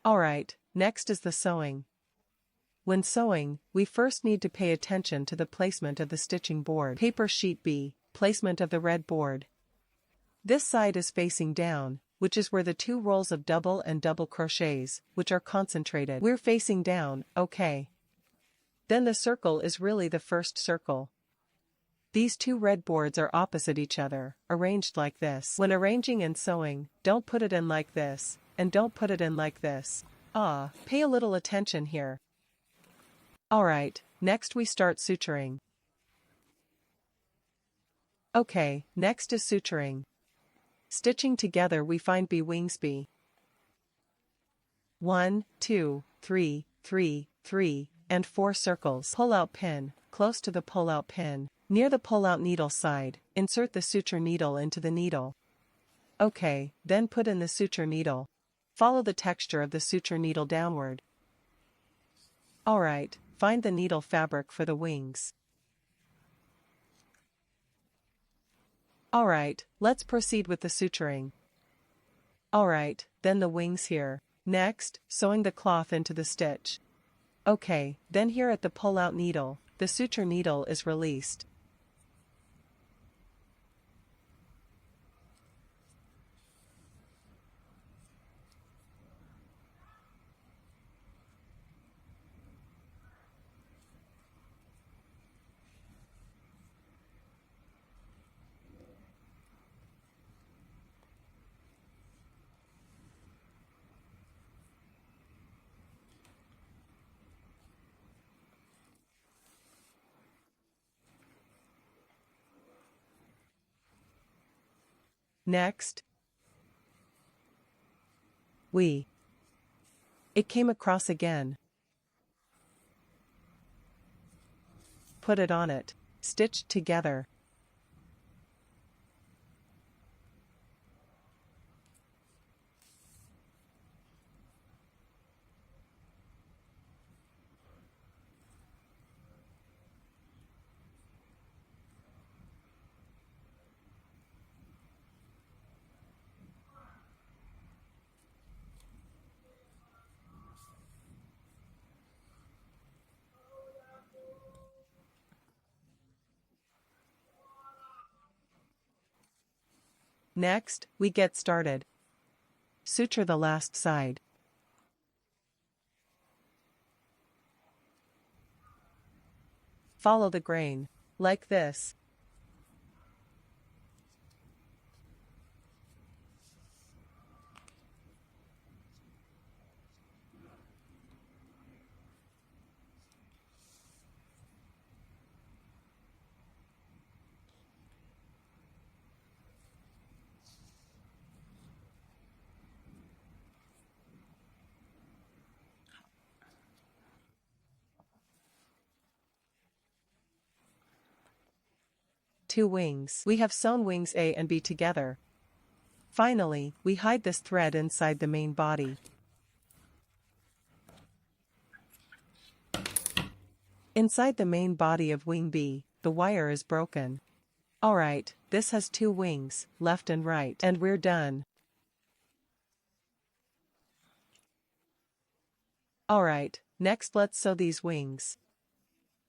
Alright, next is the sewing. When sewing, we first need to pay attention to the placement of the stitching board. Paper sheet B, placement of the red board. This side is facing down, which is where the 2 rows of double and double crochets, which are concentrated. We're facing down, okay. Then the circle is really the first circle. These 2 red boards are opposite each other, arranged like this. When arranging and sewing, don't put it in like this, and don't put it in like this. Pay a little attention here. Alright, next we start suturing. Okay, next is suturing. Stitching together we find B wings B. 1, 2, 3, 3, 3, and 4 circles. Pull-out pin, close to the pull-out pin. Near the pull-out needle side, insert the suture needle into the needle. Okay, then put in the suture needle. Follow the texture of the suture needle downward. Alright, find the needle fabric for the wings. Alright, let's proceed with the suturing. Alright, then the wings here. Next, sewing the cloth into the stitch. Okay, then here at the pull-out needle, the suture needle is released. Next, it came across again. Put it on it, stitched together. Next, we get started. Suture the last side. Follow the grain, like this. Two wings. We have sewn wings A and B together. Finally, we hide this thread inside the main body. Inside the main body of wing B, the wire is broken. Alright, this has 2 wings, left and right, and we're done. Alright, next let's sew these wings.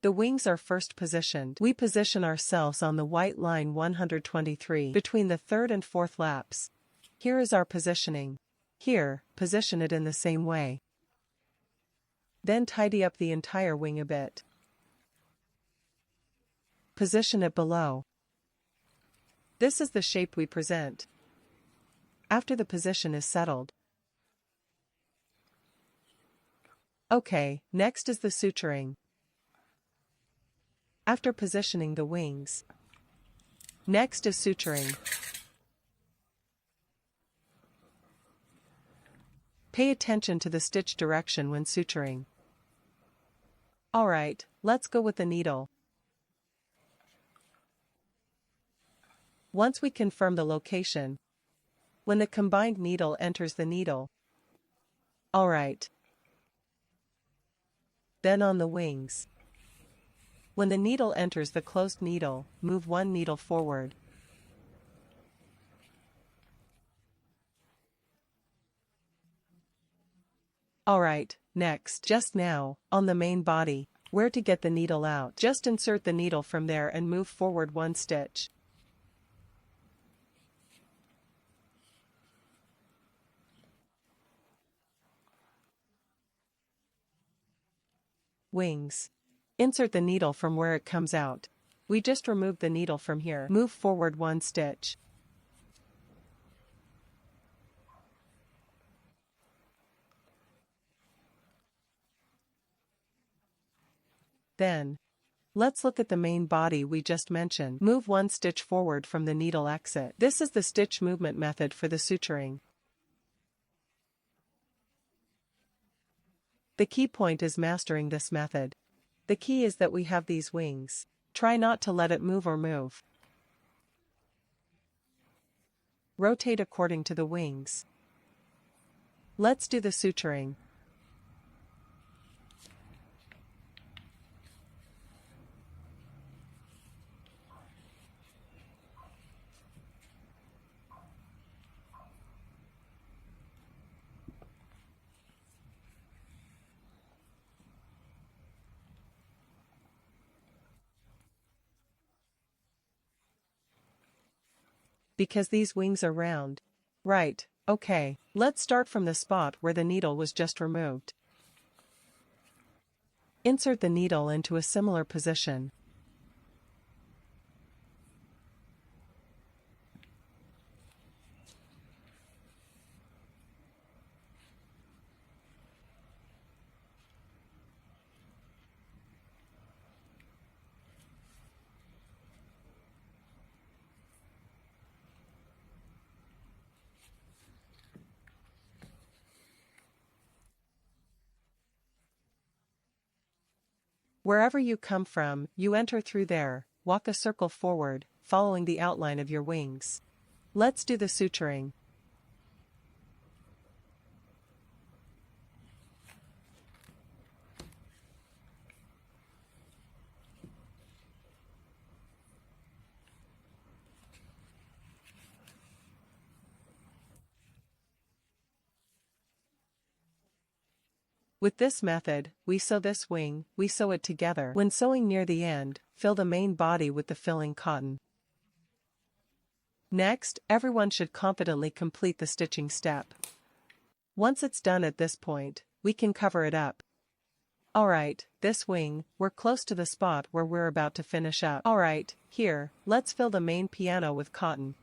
The wings are first positioned. We position ourselves on the white line 123 between the 3rd and 4th laps. Here is our positioning. Here, position it in the same way. Then tidy up the entire wing a bit. Position it below. This is the shape we present. After the position is settled. Okay, next is the suturing. After positioning the wings. Next is suturing. Pay attention to the stitch direction when suturing. Alright, let's go with the needle. Once we confirm the location, when the combined needle enters the needle. Alright. Then on the wings. When the needle enters the closed needle, move 1 needle forward. Alright, next. Just now, on the main body, where to get the needle out. Just insert the needle from there and move forward one stitch. Wings. Insert the needle from where it comes out. We just removed the needle from here. Move forward one stitch. Then, let's look at the main body we just mentioned. Move one stitch forward from the needle exit. This is the stitch movement method for the suturing. The key point is mastering this method. The key is that we have these wings. Try not to let it move or move. Rotate according to the wings. Let's do the suturing. Because these wings are round. Right, okay, let's start from the spot where the needle was just removed. Insert the needle into a similar position. Wherever you come from, you enter through there, walk a circle forward, following the outline of your wings. Let's do the suturing. With this method, we sew this wing, we sew it together. When sewing near the end, fill the main body with the filling cotton. Next, everyone should confidently complete the stitching step. Once it's done at this point, we can cover it up. Alright, this wing, we're close to the spot where we're about to finish up. Alright, here, let's fill the main piano with cotton.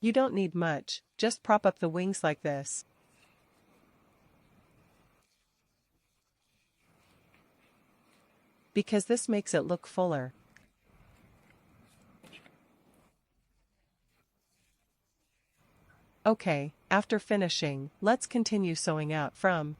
You don't need much, just prop up the wings like this. Because this makes it look fuller. Okay, after finishing, let's continue sewing out from.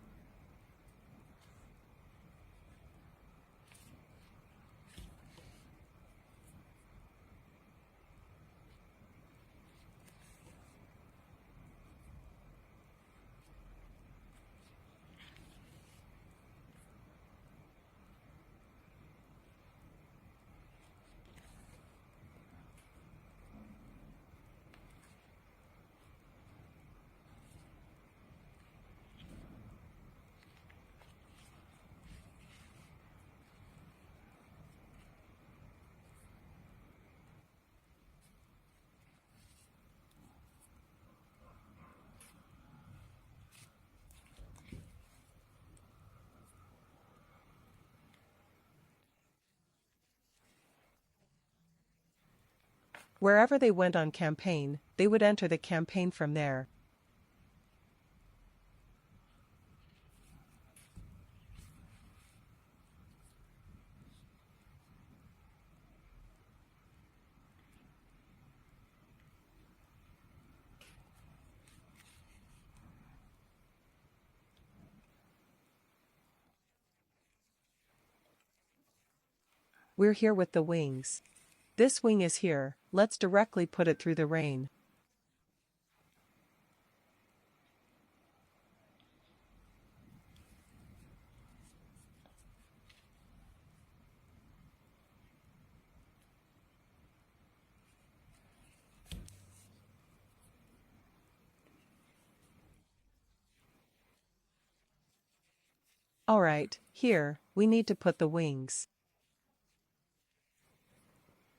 Wherever they went on campaign, they would enter the campaign from there. We're here with the wings. This wing is here, let's directly put it through the rain. Alright, here, we need to put the wings.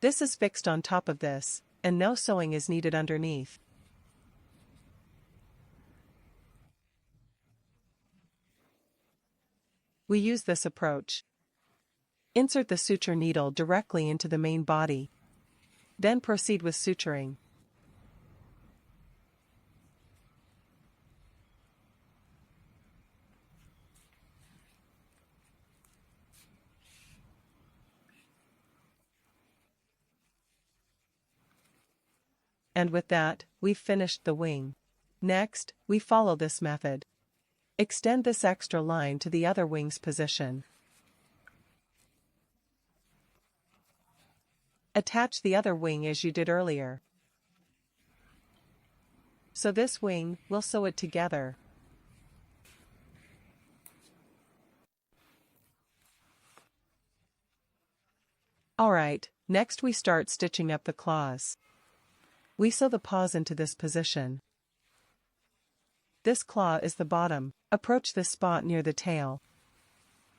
This is fixed on top of this, and no sewing is needed underneath. We use this approach. Insert the suture needle directly into the main body. Then proceed with suturing. And with that, we've finished the wing. Next, we follow this method. Extend this extra line to the other wing's position. Attach the other wing as you did earlier. So this wing, we'll sew it together. Alright, next we start stitching up the claws. We sew the paws into this position. This claw is the bottom. Approach this spot near the tail.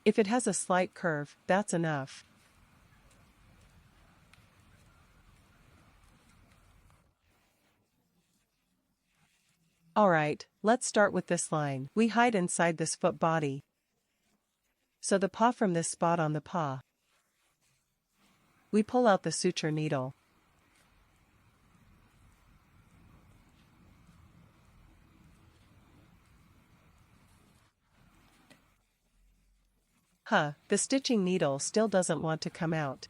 If it has a slight curve, that's enough. Alright, let's start with this line. We hide inside this foot body. So the paw from this spot on the paw. We pull out the suture needle. The stitching needle still doesn't want to come out.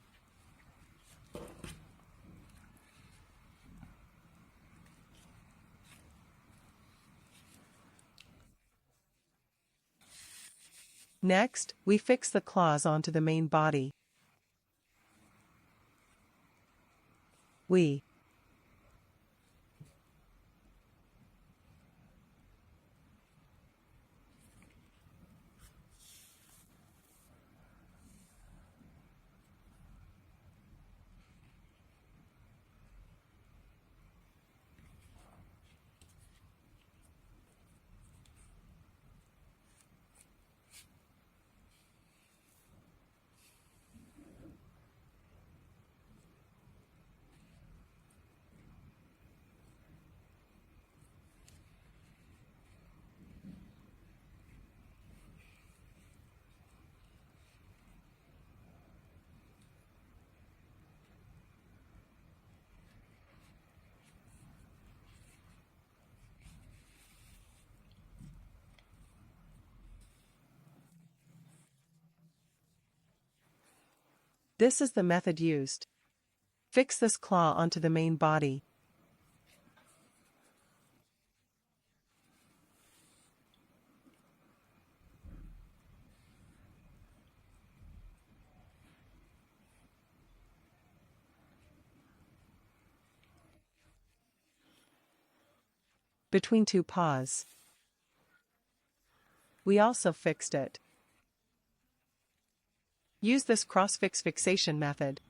Next, we fix the claws onto the main body. This is the method used. Fix this claw onto the main body. Between two paws. We also fixed it. Use this cross-fix fixation method.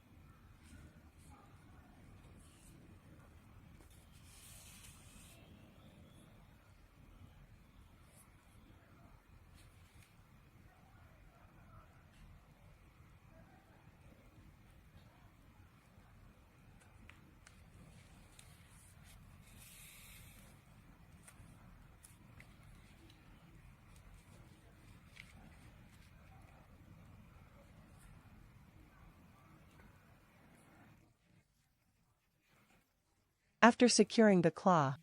After securing the claw,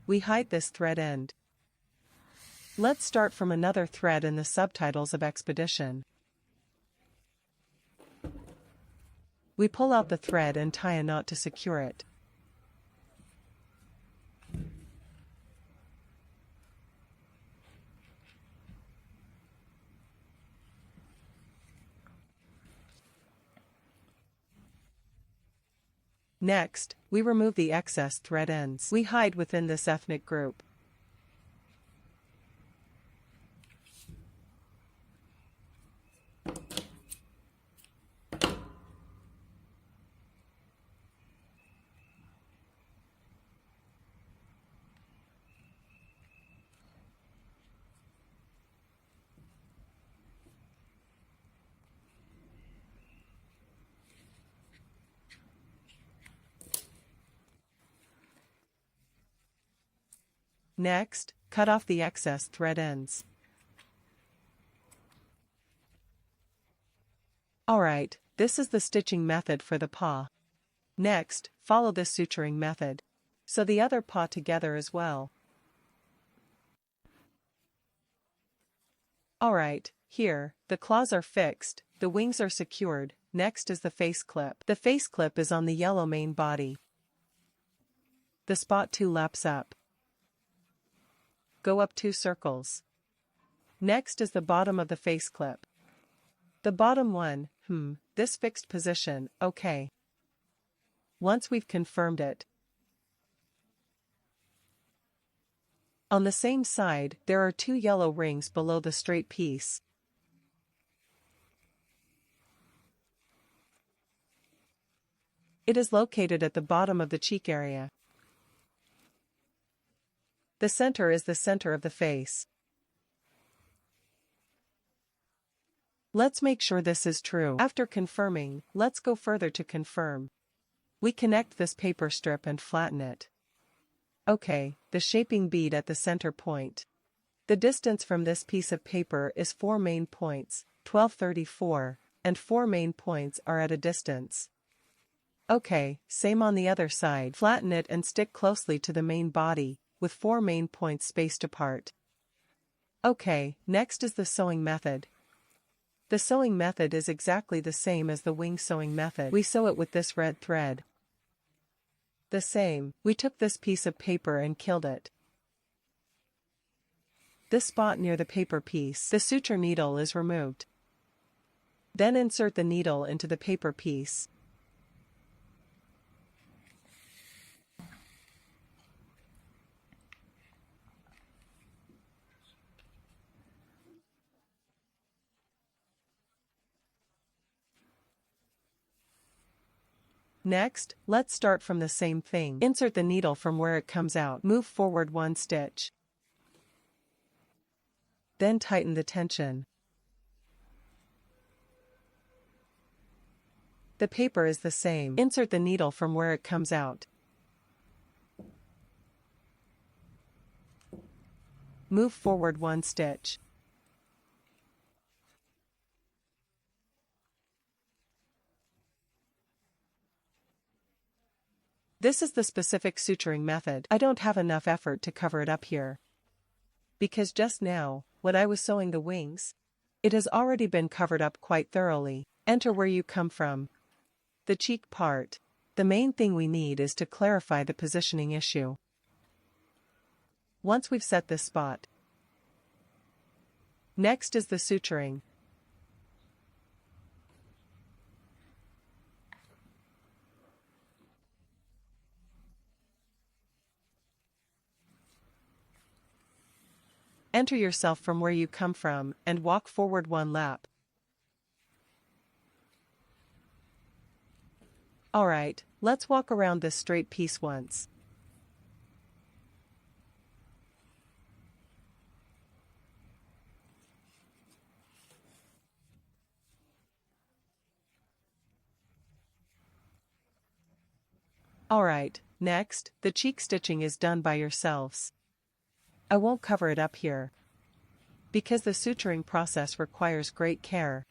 we hide this thread end. Let's start from another thread in the subtitles of Expedition. We pull out the thread and tie a knot to secure it. Next, we remove the excess thread ends. We hide within this ethnic group. Next, cut off the excess thread ends. Alright, this is the stitching method for the paw. Next, follow this suturing method. Sew the other paw together as well. Alright, here, the claws are fixed, the wings are secured, next is the face clip. The face clip is on the yellow main body. The spot 2 laps up. Go up 2 circles. Next is the bottom of the face clip. The bottom one, this fixed position, okay. Once we've confirmed it. On the same side, there are 2 yellow rings below the straight piece. It is located at the bottom of the cheek area. The center is the center of the face. Let's make sure this is true. After confirming, let's go further to confirm. We connect this paper strip and flatten it. Okay, the shaping bead at the center point. The distance from this piece of paper is 4 main points, 1234, and 4 main points are at a distance. Okay, same on the other side. Flatten it and stick closely to the main body, with 4 main points spaced apart. Okay, next is the sewing method. The sewing method is exactly the same as the wing sewing method. We sew it with this red thread. The same, we took this piece of paper and killed it. This spot near the paper piece, the suture needle is removed. Then insert the needle into the paper piece. Next, let's start from the same thing. Insert the needle from where it comes out. Move forward 1 stitch. Then tighten the tension. The paper is the same. Insert the needle from where it comes out. Move forward 1 stitch. This is the specific suturing method. I don't have enough effort to cover it up here. Because just now, when I was sewing the wings, it has already been covered up quite thoroughly. Enter where you come from. The cheek part. The main thing we need is to clarify the positioning issue. Once we've set this spot. Next is the suturing. Enter yourself from where you come from and walk forward 1 lap. Alright, let's walk around this straight piece once. Alright, next, the cheek stitching is done by yourselves. I won't cover it up here. Because the suturing process requires great care,